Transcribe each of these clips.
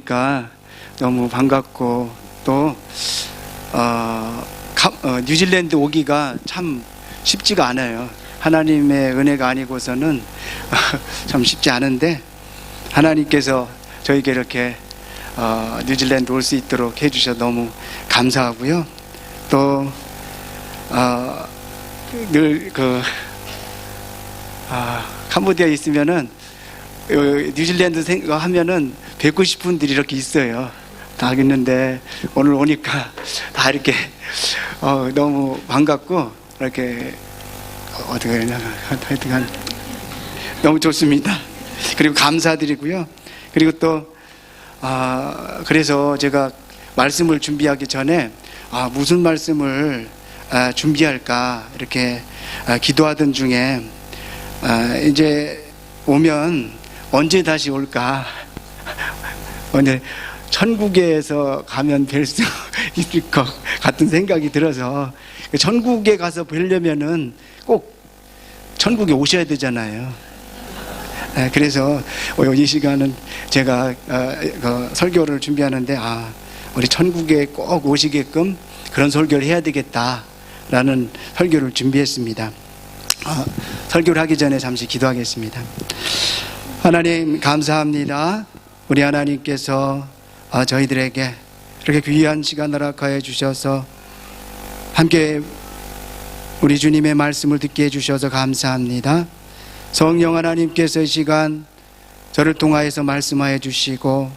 뵈니까 너무 반갑고 또 뉴질랜드 오기가 참 쉽지가 않아요. 하나님의 은혜가 아니고서는 참 쉽지 않은데 하나님께서 저에게 이렇게 뉴질랜드 올 수 있도록 해주셔서 너무 감사하고요. 또 늘 캄보디아에 있으면은 뉴질랜드 하면은 뵙고 싶은 분들이 이렇게 있어요. 다 있는데 오늘 오니까 다 이렇게 너무 반갑고 이렇게 어떻게 그러냐 하여튼 너무 좋습니다. 그리고 감사드리고요. 그리고 또 그래서 제가 말씀을 준비하기 전에 무슨 말씀을 준비할까 이렇게 기도하던 중에 이제 오면 언제 다시 올까? 오늘 천국에서 가면 뵐 수 있을 것 같은 생각이 들어서 천국에 가서 뵈려면은 꼭 천국에 오셔야 되잖아요. 그래서 이 시간은 제가 설교를 준비하는데 우리 천국에 꼭 오시게끔 그런 설교를 해야 되겠다라는 설교를 준비했습니다. 설교를 하기 전에 잠시 기도하겠습니다. 하나님 감사합니다. 우리 하나님께서 저희들에게 이렇게 귀한 시간을 허락하여 주셔서 함께 우리 주님의 말씀을 듣게 해주셔서 감사합니다. 성령 하나님께서 이 시간 저를 통하여서 말씀하여 주시고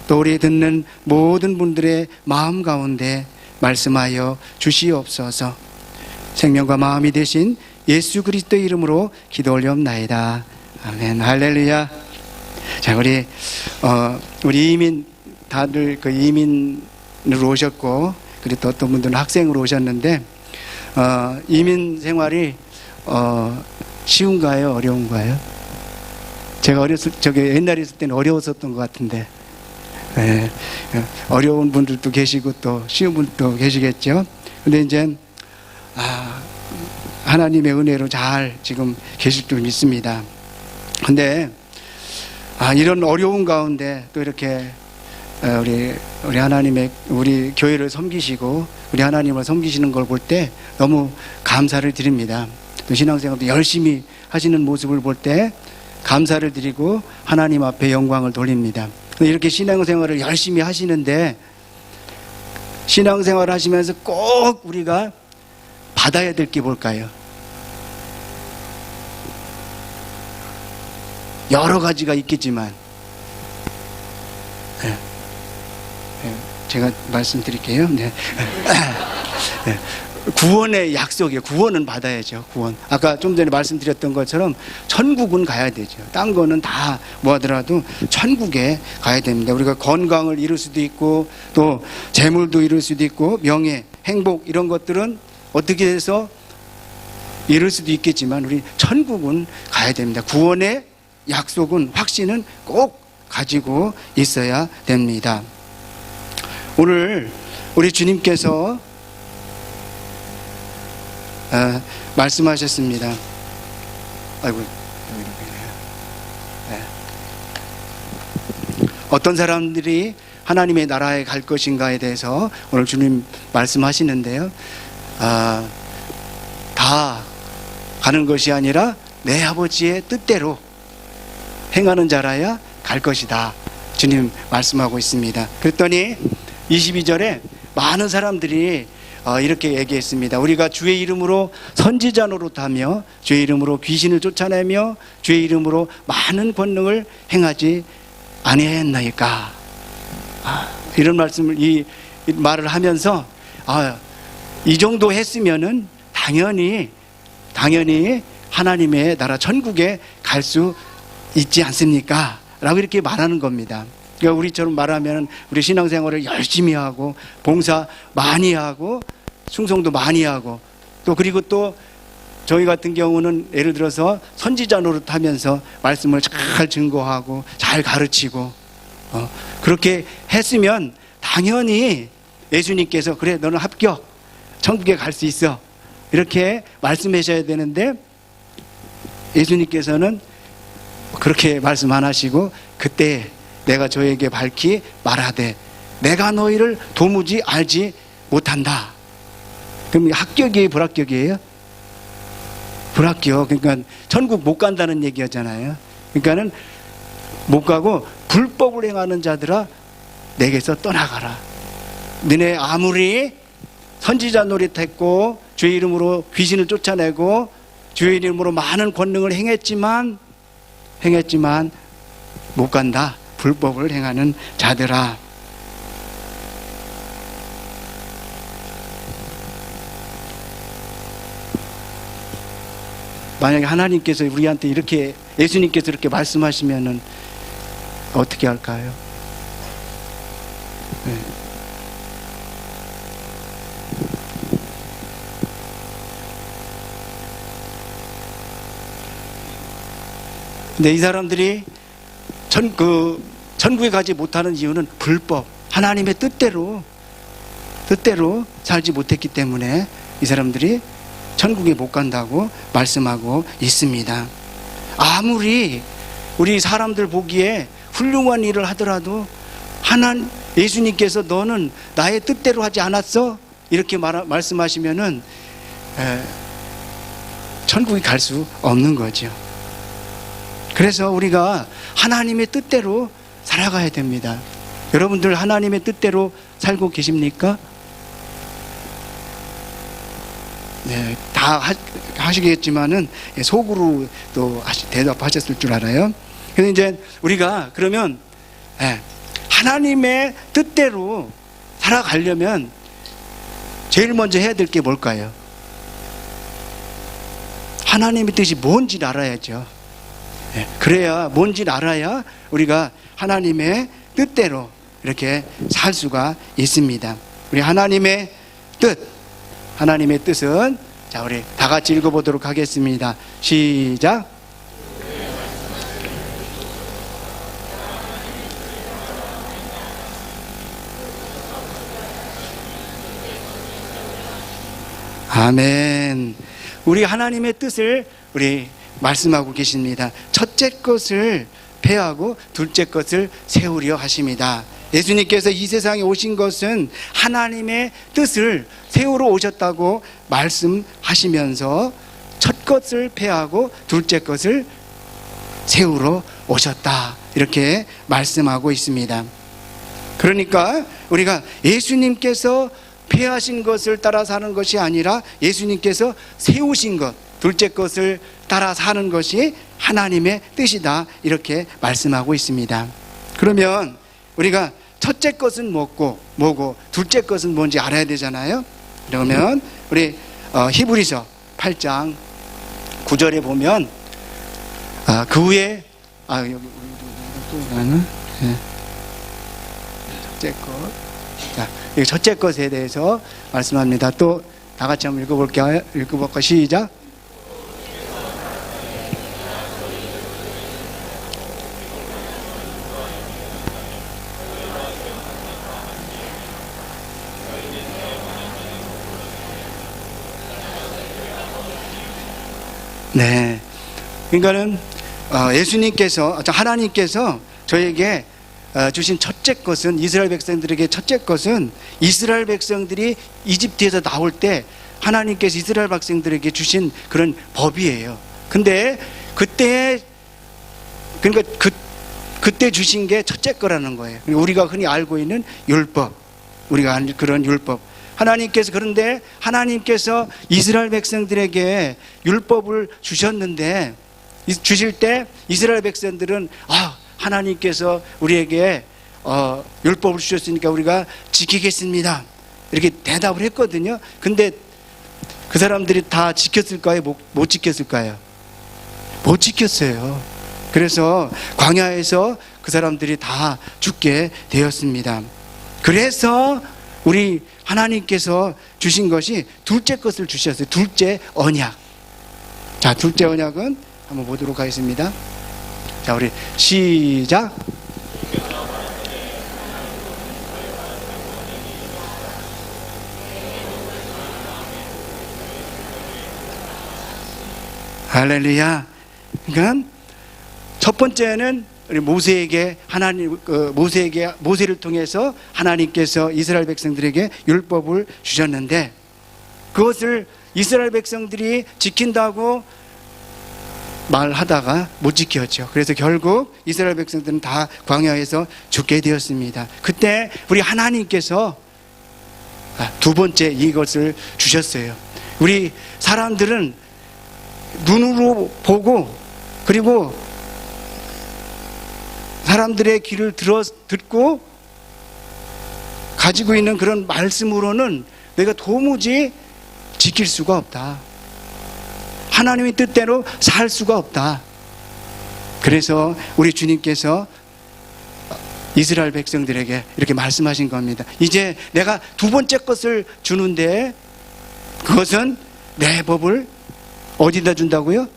또 우리 듣는 모든 분들의 마음 가운데 말씀하여 주시옵소서. 생명과 마음이 되신 예수 그리스도 이름으로 기도 올려옵나이다. 아멘. 할렐루야. 자, 우리 이민 다들 이민으로 오셨고 그리고 또 어떤 분들은 학생으로 오셨는데 이민 생활이 쉬운가요? 어려운가요? 제가 옛날에 있을 때는 어려웠었던 것 같은데 어려운 분들도 계시고 또 쉬운 분들도 계시겠죠. 근데 이제 하나님의 은혜로 잘 지금 계실 줄 믿습니다. 근데 이런 어려운 가운데 또 이렇게 우리 하나님의 우리 교회를 섬기시고 우리 하나님을 섬기시는 걸 볼 때 너무 감사를 드립니다. 또 신앙생활도 열심히 하시는 모습을 볼 때 감사를 드리고 하나님 앞에 영광을 돌립니다. 이렇게 신앙생활을 열심히 하시는데 신앙생활을 하시면서 꼭 우리가 받아야 될 게 뭘까요? 여러 가지가 있겠지만 제가 말씀드릴게요. 구원의 약속이에요. 구원은 받아야죠. 구원. 아까 좀 전에 말씀드렸던 것처럼 천국은 가야 되죠. 딴 거는 다 뭐하더라도 천국에 가야 됩니다. 우리가 건강을 이룰 수도 있고 또 재물도 이룰 수도 있고 명예, 행복 이런 것들은 어떻게 해서 이룰 수도 있겠지만 우리 천국은 가야 됩니다. 구원의 약속은 확신은 꼭 가지고 있어야 됩니다. 오늘 우리 주님께서 말씀하셨습니다. 어떤 사람들이 하나님의 나라에 갈 것인가에 대해서 오늘 주님 말씀하시는데요. 다 가는 것이 아니라 내 아버지의 뜻대로 행하는 자라야 갈 것이다. 주님 말씀하고 있습니다. 그랬더니 22절에 많은 사람들이 이렇게 얘기했습니다. 우리가 주의 이름으로 선지자 노릇하며 주의 이름으로 귀신을 쫓아내며 주의 이름으로 많은 권능을 행하지 아니하였나이까. 이런 말씀을 이 말을 하면서 이 정도 했으면은 당연히 하나님의 나라 천국에 갈 수 있지 않습니까? 라고 이렇게 말하는 겁니다. 그러니까 우리처럼 말하면 우리 신앙생활을 열심히 하고 봉사 많이 하고 충성도 많이 하고 또 그리고 또 저희 같은 경우는 예를 들어서 선지자 노릇하면서 말씀을 잘 증거하고 잘 가르치고 그렇게 했으면 당연히 예수님께서 그래 너는 합격 천국에 갈 수 있어 이렇게 말씀하셔야 되는데 예수님께서는 그렇게 말씀 안 하시고 그때 내가 저에게 밝히 말하되 내가 너희를 도무지 알지 못한다. 그럼 합격이에요, 불합격이에요? 불합격. 그러니까 천국 못 간다는 얘기였잖아요. 그러니까는 못 가고 불법을 행하는 자들아 내게서 떠나가라. 너네 아무리 선지자 노릇했고 주의 이름으로 귀신을 쫓아내고 주의 이름으로 많은 권능을 행했지만 못 간다. 불법을 행하는 자들아. 만약에 하나님께서 우리한테 이렇게, 예수님께서 이렇게 말씀하시면은 어떻게 할까요? 네. 근데 이 사람들이 천국에 가지 못하는 이유는 불법, 하나님의 뜻대로 살지 못했기 때문에 이 사람들이 천국에 못 간다고 말씀하고 있습니다. 아무리 우리 사람들 보기에 훌륭한 일을 하더라도 예수님께서 너는 나의 뜻대로 하지 않았어? 이렇게 말씀하시면은 천국에 갈 수 없는 거죠. 그래서 우리가 하나님의 뜻대로 살아가야 됩니다. 여러분들 하나님의 뜻대로 살고 계십니까? 네, 다 하시겠지만은 속으로 또 대답하셨을 줄 알아요. 그래서 이제 우리가 그러면 하나님의 뜻대로 살아가려면 제일 먼저 해야 될 게 뭘까요? 하나님의 뜻이 뭔지를 알아야죠. 그래야 뭔지를 알아야 우리가 하나님의 뜻대로 이렇게 살 수가 있습니다. 우리 하나님의 뜻은 자, 우리 다 같이 읽어보도록 하겠습니다. 시작. 아멘. 우리 하나님의 뜻을 우리 말씀하고 계십니다. 첫째 것을 폐하고 둘째 것을 세우려 하십니다. 예수님께서 이 세상에 오신 것은 하나님의 뜻을 세우러 오셨다고 말씀하시면서 첫 것을 폐하고 둘째 것을 세우러 오셨다. 이렇게 말씀하고 있습니다. 그러니까 우리가 예수님께서 폐하신 것을 따라 사는 것이 아니라 예수님께서 세우신 것, 둘째 것을 따라 사는 것이 하나님의 뜻이다. 이렇게 말씀하고 있습니다. 그러면 우리가 첫째 것은 뭐고 둘째 것은 뭔지 알아야 되잖아요. 그러면 우리 히브리서 8장 9절에 보면 그 후에 여기 또 가는 첫째 것. 자, 여기 첫째 것에 대해서 말씀합니다. 또 다 같이 한번 읽어볼게요. 읽어볼까? 시작. 네. 그러니까는 하나님께서 저에게 주신 첫째 것은, 이스라엘 백성들에게 첫째 것은 이스라엘 백성들이 이집트에서 나올 때 하나님께서 이스라엘 백성들에게 주신 그런 법이에요. 근데 그때 주신 게 첫째 거라는 거예요. 우리가 흔히 알고 있는 율법, 우리가 아는 그런 율법. 그런데 하나님께서 이스라엘 백성들에게 율법을 주셨는데, 주실 때 이스라엘 백성들은 하나님께서 우리에게 율법을 주셨으니까 우리가 지키겠습니다, 이렇게 대답을 했거든요. 근데 그 사람들이 다 지켰을까요? 못 지켰을까요? 못 지켰어요. 그래서 광야에서 그 사람들이 다 죽게 되었습니다. 그래서 우리 하나님께서 주신 것이 둘째 것을 주셨어요. 둘째 언약. 자, 둘째 언약은 한번 보도록 하겠습니다. 자, 우리 시작. 할렐루야. 그러니까 첫 번째는 우리 모세에게 모세를 통해서 하나님께서 이스라엘 백성들에게 율법을 주셨는데 그것을 이스라엘 백성들이 지킨다고 말하다가 못 지켰죠. 그래서 결국 이스라엘 백성들은 다 광야에서 죽게 되었습니다. 그때 우리 하나님께서 두 번째 이것을 주셨어요. 우리 사람들은 눈으로 보고 그리고 사람들의 귀를 듣고 가지고 있는 그런 말씀으로는 내가 도무지 지킬 수가 없다. 하나님의 뜻대로 살 수가 없다. 그래서 우리 주님께서 이스라엘 백성들에게 이렇게 말씀하신 겁니다. 이제 내가 두 번째 것을 주는데 그것은 내 법을 어디다 준다고요?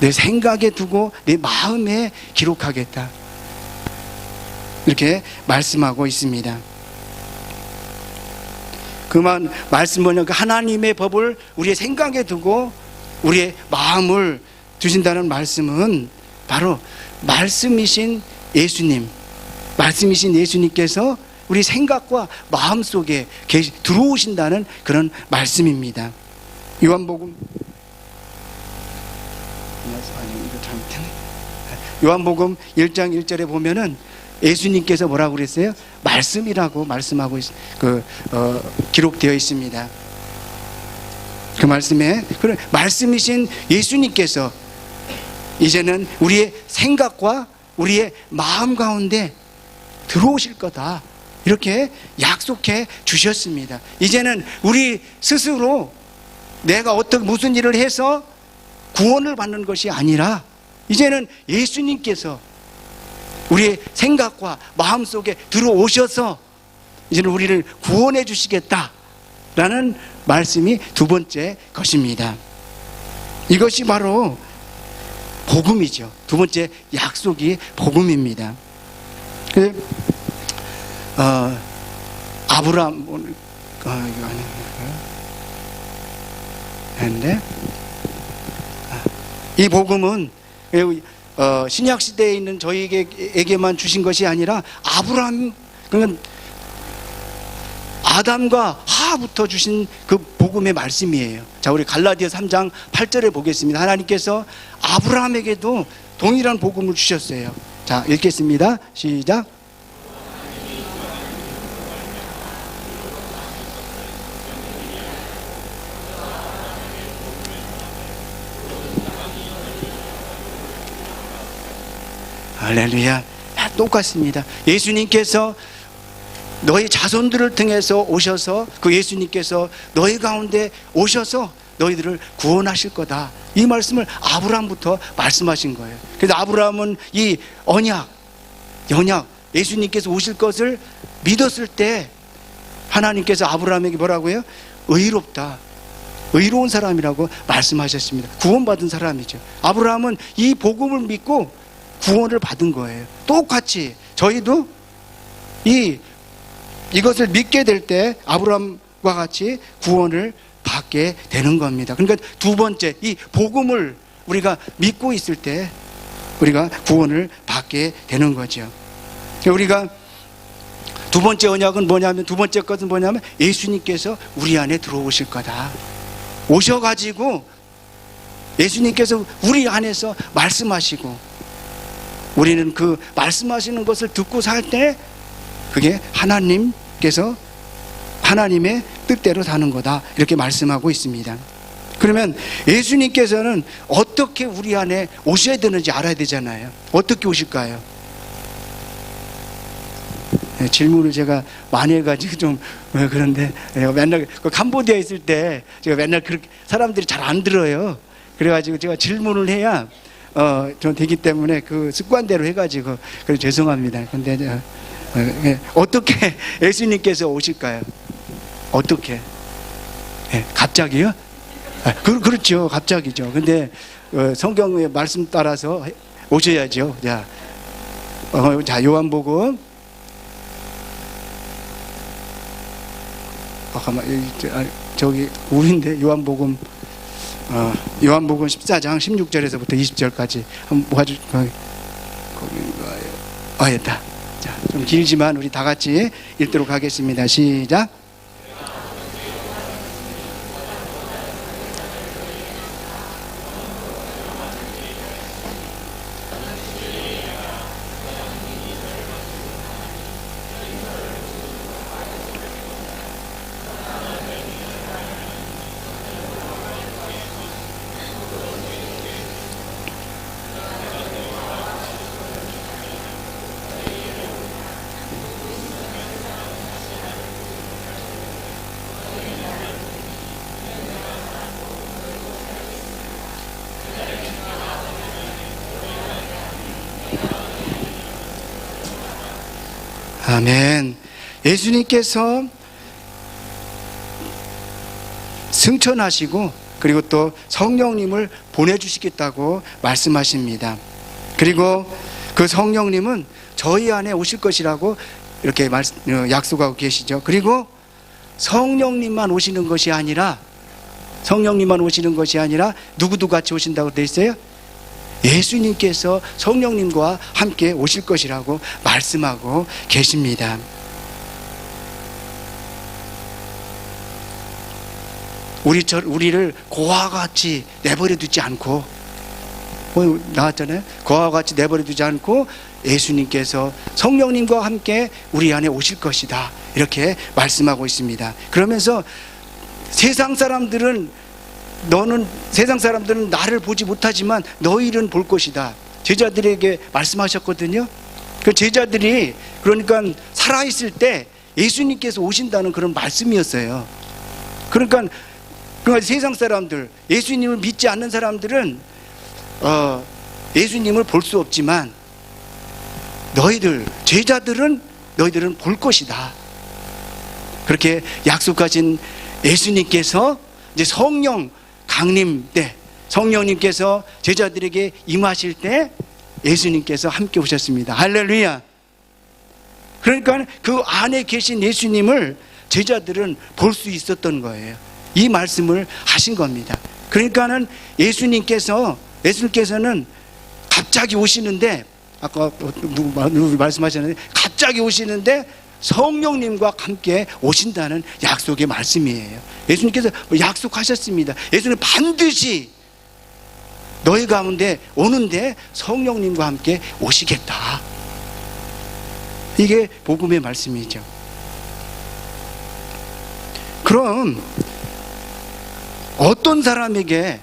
내 생각에 두고 내 마음에 기록하겠다. 이렇게 말씀하고 있습니다. 그만 말씀은 하나님의 법을 우리의 생각에 두고 우리의 마음을 두신다는 말씀은 바로 말씀이신 예수님께서 우리 생각과 마음 속에 들어오신다는 그런 말씀입니다. 요한복음 1장 1절에 보면은 예수님께서 뭐라고 그랬어요? 말씀이라고 말씀하고 기록되어 있습니다. 그 말씀에 말씀이신 예수님께서 이제는 우리의 생각과 우리의 마음 가운데 들어오실 거다. 이렇게 약속해 주셨습니다. 이제는 우리 스스로 내가 무슨 일을 해서 구원을 받는 것이 아니라 이제는 예수님께서 우리의 생각과 마음 속에 들어오셔서 이제는 우리를 구원해 주시겠다라는 말씀이 두 번째 것입니다. 이것이 바로 복음이죠. 두 번째 약속이 복음입니다. 아브라함 이거 아닌데 이 복음은 신약 시대에 있는 저희에게만 주신 것이 아니라 그러니까 아담과 하부터 주신 그 복음의 말씀이에요. 자, 우리 갈라디아 3장 8절에 보겠습니다. 하나님께서 아브라함에게도 동일한 복음을 주셨어요. 자, 읽겠습니다. 시작. 할렐루야. 똑같습니다. 예수님께서 너희 자손들을 통해서 오셔서 그 예수님께서 너희 가운데 오셔서 너희들을 구원하실 거다. 이 말씀을 아브라함부터 말씀하신 거예요. 그래서 아브라함은 이 언약 예수님께서 오실 것을 믿었을 때 하나님께서 아브라함에게 뭐라고요? 의로운 사람이라고 말씀하셨습니다. 구원받은 사람이죠. 아브라함은 이 복음을 믿고 구원을 받은 거예요. 똑같이 저희도 이것을 믿게 될 때 아브라함과 같이 구원을 받게 되는 겁니다. 그러니까 두 번째 이 복음을 우리가 믿고 있을 때 우리가 구원을 받게 되는 거죠. 우리가 두 번째 언약은 뭐냐면 두 번째 것은 뭐냐면 예수님께서 우리 안에 들어오실 거다. 오셔가지고 예수님께서 우리 안에서 말씀하시고 우리는 그 말씀하시는 것을 듣고 살 때 그게 하나님께서 하나님의 뜻대로 사는 거다. 이렇게 말씀하고 있습니다. 그러면 예수님께서는 어떻게 우리 안에 오셔야 되는지 알아야 되잖아요. 어떻게 오실까요? 네, 질문을 제가 많이 해가지고 좀 그런데 맨날 캄보디아 있을 때 제가 맨날 그렇게 사람들이 잘 안 들어요. 그래가지고 제가 질문을 해야 좀 되기 때문에 그 습관대로 해가지고 그래 죄송합니다. 근데 어떻게 예수님께서 오실까요? 어떻게? 갑자기요? 그렇죠. 갑자기죠. 근데 성경의 말씀 따라서 오셔야죠. 자, 요한복음. 저기 우리인데 요한복음 14장 16절에서부터 20절까지 한번 됐다. 자, 좀 길지만 우리 다 같이 읽도록 하겠습니다. 시작. 아멘. 예수님께서 승천하시고 그리고 또 성령님을 보내주시겠다고 말씀하십니다. 그리고 그 성령님은 저희 안에 오실 것이라고 이렇게 약속하고 계시죠. 그리고 성령님만 오시는 것이 아니라 누구도 같이 오신다고 되어 있어요? 예수님께서 성령님과 함께 오실 것이라고 말씀하고 계십니다. 우리를 고아와 같이 내버려 두지 않고, 나왔잖아요. 고아와 같이 내버려 두지 않고 예수님께서 성령님과 함께 우리 안에 오실 것이다, 이렇게 말씀하고 있습니다. 그러면서 세상 사람들은 나를 보지 못하지만 너희는 볼 것이다, 제자들에게 말씀하셨거든요. 그 제자들이 그러니까 살아있을 때 예수님께서 오신다는 그런 말씀이었어요. 그러니까 세상 사람들, 예수님을 믿지 않는 사람들은 예수님을 볼 수 없지만 제자들은 너희들은 볼 것이다, 그렇게 약속하신 예수님께서 이제 성령 강림 때, 성령님께서 제자들에게 임하실 때 예수님께서 함께 오셨습니다. 할렐루야. 그러니까 그 안에 계신 예수님을 제자들은 볼 수 있었던 거예요. 이 말씀을 하신 겁니다. 그러니까는 예수님께서는 갑자기 오시는데, 아까 누구 말씀하셨는데, 갑자기 오시는데 성령님과 함께 오신다는 약속의 말씀이에요. 예수님께서 약속하셨습니다. 예수님 반드시 너희 가운데 오는데 성령님과 함께 오시겠다. 이게 복음의 말씀이죠. 그럼 어떤 사람에게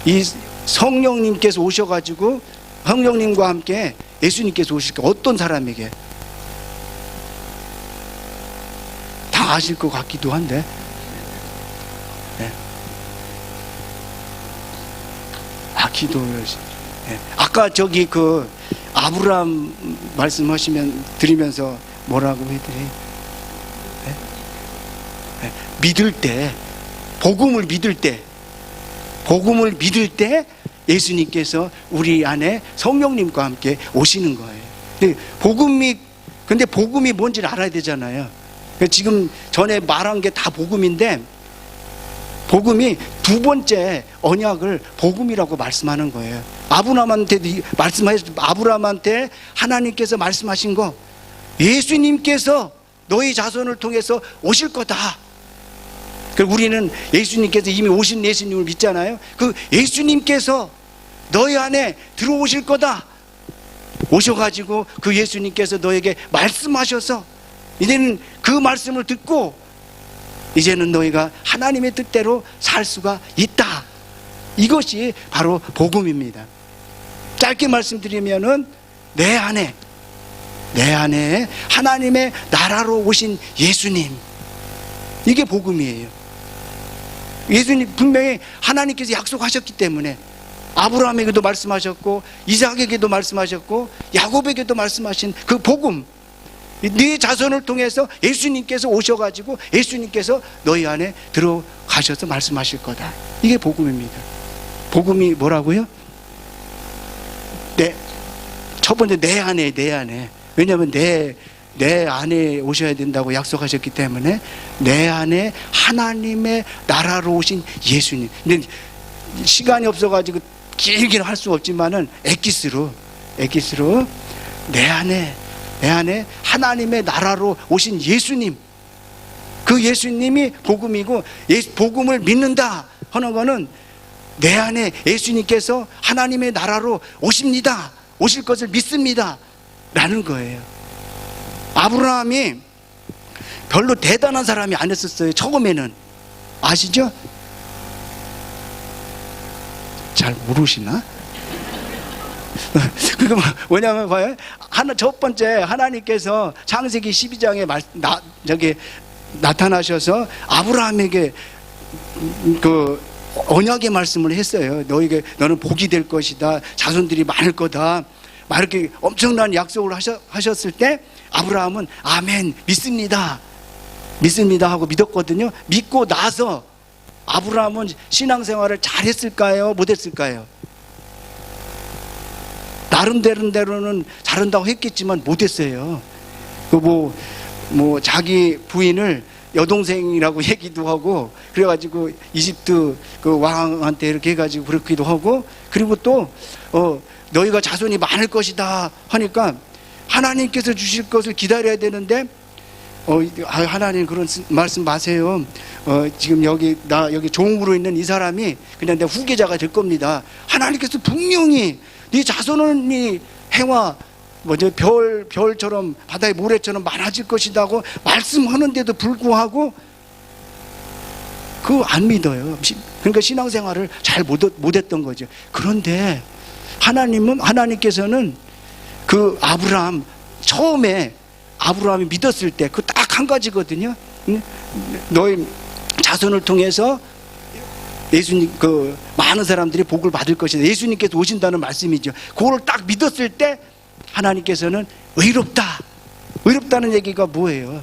이 성령님께서 오셔가지고 성령님과 함께 예수님께서 오실까? 어떤 사람에게? 다 아실 것 같기도 한데, 네. 네. 아까 그 아브라함 드리면서 뭐라고 해드려요? 네? 네. 믿을 때, 복음을 믿을 때 예수님께서 우리 안에 성령님과 함께 오시는 거예요. 근데 복음이 뭔지를 알아야 되잖아요. 지금 전에 말한 게 다 복음인데, 복음이 두 번째 언약을 복음이라고 말씀하는 거예요. 아브라함한테 하나님께서 말씀하신 거, 예수님께서 너희 자손을 통해서 오실 거다. 우리는 예수님께서 이미 오신 예수님을 믿잖아요. 그 예수님께서 너희 안에 들어오실 거다. 오셔가지고 그 예수님께서 너에게 말씀하셔서 이제는 그 말씀을 듣고 이제는 너희가 하나님의 뜻대로 살 수가 있다. 이것이 바로 복음입니다. 짧게 말씀드리면은 내 안에 하나님의 나라로 오신 예수님, 이게 복음이에요. 예수님 분명히 하나님께서 약속하셨기 때문에 아브라함에게도 말씀하셨고 이삭에게도 말씀하셨고 야곱에게도 말씀하신 그 복음, 네 자손을 통해서 예수님께서 오셔가지고 예수님께서 너희 안에 들어가셔서 말씀하실 거다. 이게 복음입니다. 복음이 뭐라고요? 첫 번째 내 안에. 왜냐하면 내 안에 오셔야 된다고 약속하셨기 때문에 내 안에 하나님의 나라로 오신 예수님. 근데 시간이 없어가지고 길게는 할 수 없지만은 엑기스로 내 안에 하나님의 나라로 오신 예수님, 그 예수님이 복음이고, 복음을 믿는다 하는 거는 내 안에 예수님께서 하나님의 나라로 오십니다, 오실 것을 믿습니다 라는 거예요. 아브라함이 별로 대단한 사람이 아니었어요. 처음에는. 아시죠? 잘 모르시나? 그거 뭐냐면 봐요. 첫 번째 하나님께서 창세기 12장에 나타나셔서 아브라함에게 그 언약의 말씀을 했어요. 너는 복이 될 것이다, 자손들이 많을 거다, 막 이렇게 엄청난 약속을 하셨을 때 아브라함은 아멘, 믿습니다 하고 믿었거든요. 믿고 나서 아브라함은 신앙생활을 잘했을까요, 못했을까요? 나름대로는 잘한다고 했겠지만 못했어요. 자기 부인을 여동생이라고 얘기도 하고, 그래가지고 이집트 그 왕한테 이렇게 해가지고 그렇기도 하고, 그리고 또 너희가 자손이 많을 것이다 하니까 하나님께서 주실 것을 기다려야 되는데, 하나님 그런 말씀 마세요. 지금 여기 종으로 있는 이 사람이 그냥 내 후계자가 될 겁니다. 하나님께서 분명히 네 자손은 해와 별처럼 바다의 모래처럼 많아질 것이라고 말씀하는데도 불구하고 그거 안 믿어요. 그러니까 신앙생활을 잘 못했던 거죠. 그런데 하나님께서는 그 아브라함, 처음에 아브라함이 믿었을 때 그 딱 한 가지거든요. 너희 자손을 통해서 예수님, 많은 사람들이 복을 받을 것이다, 예수님께서 오신다는 말씀이죠. 그걸 딱 믿었을 때 하나님께서는 의롭다는 얘기가 뭐예요?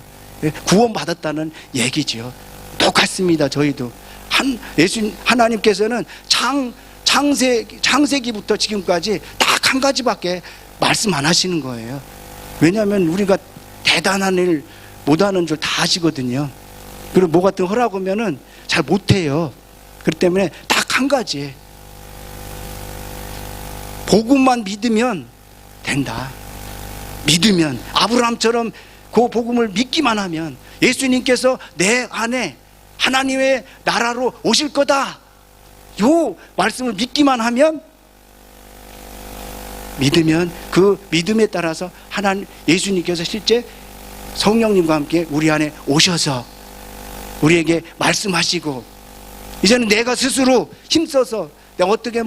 구원받았다는 얘기죠. 똑같습니다. 저희도 하나님께서는 창세기부터 지금까지 딱 한 가지밖에 말씀 안 하시는 거예요. 왜냐하면 우리가 대단한 일 못하는 줄 다 아시거든요. 그리고 뭐 같은 거 하라고 하면은 잘 못해요. 그렇기 때문에 딱 한 가지, 복음만 믿으면 된다. 믿으면, 아브라함처럼 그 복음을 믿기만 하면 예수님께서 내 안에 하나님의 나라로 오실 거다, 요 말씀을 믿기만 하면, 믿으면 그 믿음에 따라서 예수님께서 실제 성령님과 함께 우리 안에 오셔서 우리에게 말씀하시고, 이제는 내가 스스로 힘써서 내가 어떻게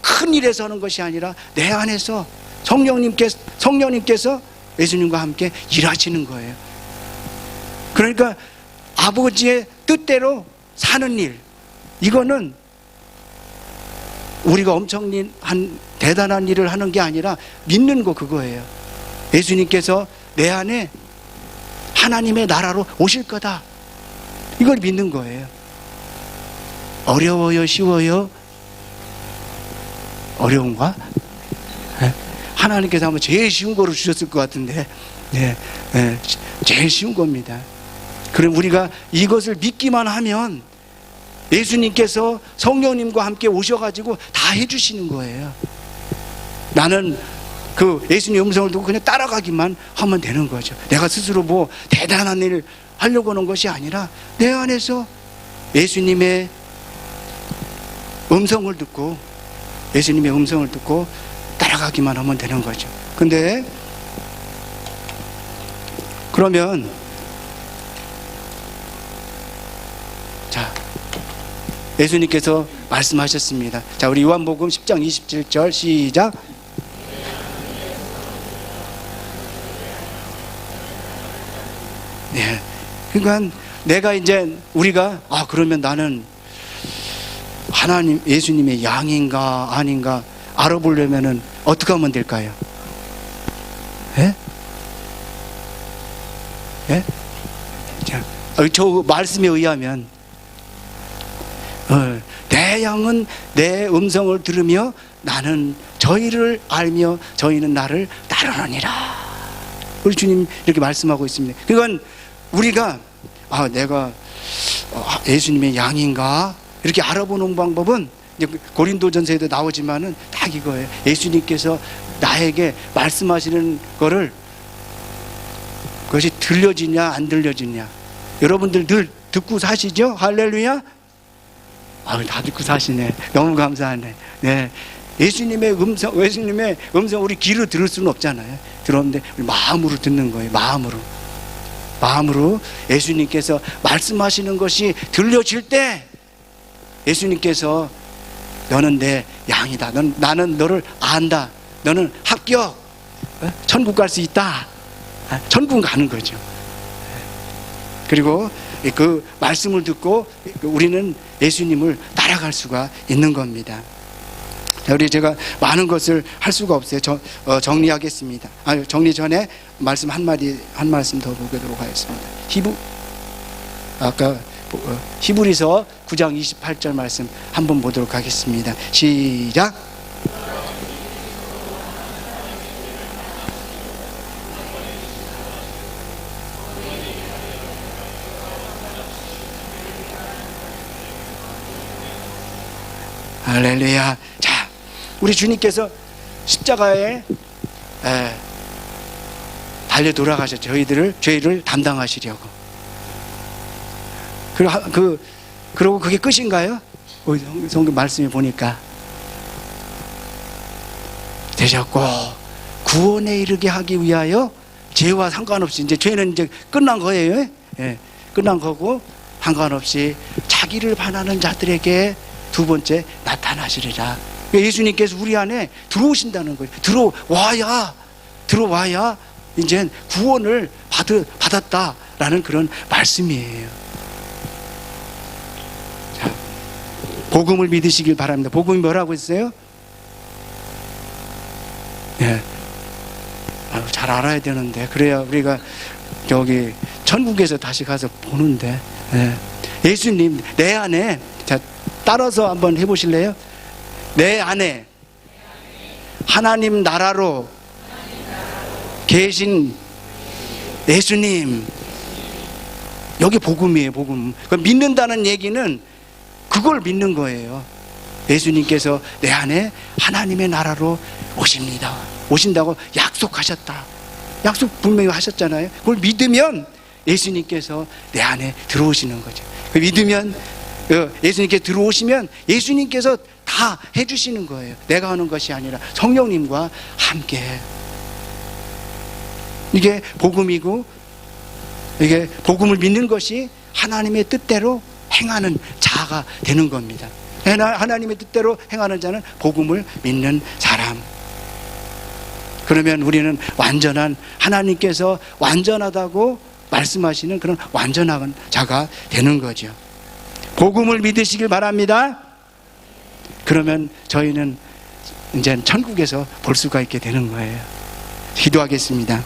큰 일에서 하는 것이 아니라 내 안에서 성령님께서 예수님과 함께 일하시는 거예요. 그러니까 아버지의 뜻대로 사는 일, 이거는 우리가 엄청난 대단한 일을 하는 게 아니라 믿는 거, 그거예요. 예수님께서 내 안에 하나님의 나라로 오실 거다, 이걸 믿는 거예요. 어려워요, 쉬워요? 어려운가? 하나님께서 아마 제일 쉬운 거로 주셨을 것 같은데, 제일 쉬운 겁니다. 그럼 우리가 이것을 믿기만 하면 예수님께서 성령님과 함께 오셔가지고 다 해주시는 거예요. 나는 그 예수님 음성을 듣고 그냥 따라가기만 하면 되는 거죠. 내가 스스로 대단한 일을 하려고 하는 것이 아니라 내 안에서 예수님의 음성을 듣고 따라가기만 하면 되는 거죠. 근데 그러면 예수님께서 말씀하셨습니다. 자, 우리 요한복음 10장 27절 시작. 네. 그러니까 우리가 그러면 나는 하나님, 예수님의 양인가 아닌가 알아보려면은 어떻게 하면 될까요? 예? 예? 자, 저 말씀에 의하면 내 양은 내 음성을 들으며 나는 저희를 알며 저희는 나를 따르느니라. 우리 주님 이렇게 말씀하고 있습니다. 그러니까 우리가 내가 예수님의 양인가 이렇게 알아보는 방법은 이제 고린도전서에도 나오지만은 딱 이거예요. 예수님께서 나에게 말씀하시는 거를 그것이 들려지냐 안 들려지냐. 여러분들 늘 듣고 사시죠? 할렐루야. 다 듣고 사시네. 너무 감사하네. 네. 예수님의 음성 우리 귀로 들을 수는 없잖아요. 들었는데 우리 마음으로 듣는 거예요. 마음으로 예수님께서 말씀하시는 것이 들려질 때 예수님께서 너는 내 양이다. 나는 너를 안다. 너는 합격. 천국 갈 수 있다. 천국 가는 거죠. 그리고 그 말씀을 듣고 우리는 예수님을 따라갈 수가 있는 겁니다. 우리 제가 많은 것을 할 수가 없어요. 정리하겠습니다. 정리 전에 말씀 한 말씀 더 보도록 하겠습니다. 히브리서 9장 28절 말씀 한번 보도록 하겠습니다. 시작. 할렐루야. 자, 우리 주님께서 십자가에 달려 돌아가셨죠. 저희들을 죄를 담당하시려고. 그리고 그게 끝인가요? 성경 말씀에 보니까 되셨고 구원에 이르게 하기 위하여 죄와 상관없이 이제 죄는 이제 끝난 거예요. 예, 끝난 거고 상관없이 자기를 반하는 자들에게 두 번째 나타나시리라. 예수님께서 우리 안에 들어오신다는 거예요. 들어와야 이제 구원을 받았다라는 그런 말씀이에요. 자, 복음을 믿으시길 바랍니다. 복음이 뭐라고 했어요? 네. 잘 알아야 되는데 그래야 우리가 저기 천국에서 다시 가서 보는데. 네. 예수님 내 안에, 자 따라서 한번 해보실래요? 내 안에 하나님 나라로 계신 예수님. 여기 복음이에요. 복음. 믿는다는 얘기는 그걸 믿는 거예요. 예수님께서 내 안에 하나님의 나라로 오신다고 약속하셨다. 약속 분명히 하셨잖아요. 그걸 믿으면 예수님께서 내 안에 들어오시는 거죠. 믿으면 예수님께 들어오시면 예수님께서 다 해주시는 거예요. 내가 하는 것이 아니라 성령님과 함께. 이게 복음이고, 이게 복음을 믿는 것이 하나님의 뜻대로 행하는 자가 되는 겁니다. 하나님의 뜻대로 행하는 자는 복음을 믿는 사람. 그러면 우리는 완전한, 하나님께서 완전하다고 말씀하시는 그런 완전한 자가 되는 거죠. 복음을 믿으시길 바랍니다. 그러면 저희는 이제 천국에서 볼 수가 있게 되는 거예요. 기도하겠습니다.